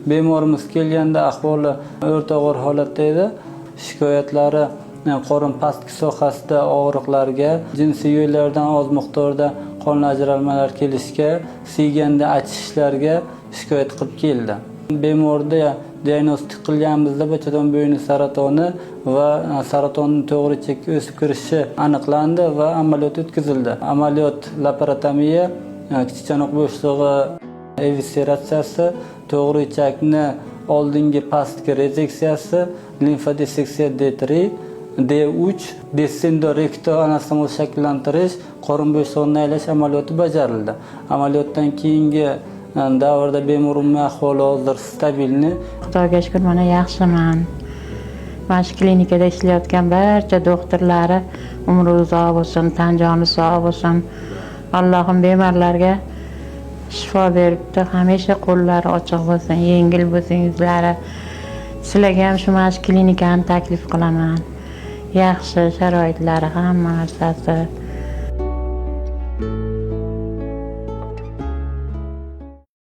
Bemorimiz kelganda ahvoli o'rta og'ir holatda edi. Shikoyatlari qorin pastki sohasida og'riqlarga, jinsiy yo'llardan oz miqdorda qon ajralmalar kelishga, siyganda achishishlarga shikoyat qilib keldi. Bemorda diagnostik qilganimizda bachadon bo'yni saratoni va saratonning to'g'ri chekka o'sib kirishi aniqlandi va amaliyot o'tkazildi. Amaliyot laparotomiya, kichik chanoq bo'shlig'i evisceratsiyasi, to'g'ri ichakni oldingi pastki rezeksiyasi, limfodisseksiya D3, D3, descendorektal anastomol shakllantirish, qorin bo'shlig'ini aylash amaliyoti bajarildi. Amaliyotdan keyingi davrda bemor umumiy ahvoli hozir stabilni. Xudoga shukr, mana yaxshiman. Mana shu klinikada ishlayotgan barcha doktorlari umri uzoq bo'lsin, tan joni sog' bo'lsin. Allohim bemorlarga shifo beribdi, hamisha qo'llari ochiq bo'lsin, yengil bo'lsin yuzlari. Sizlarga ham shu mana shu klinikani taklif qilaman. Yaxshi sharoitlari, hamma narsasi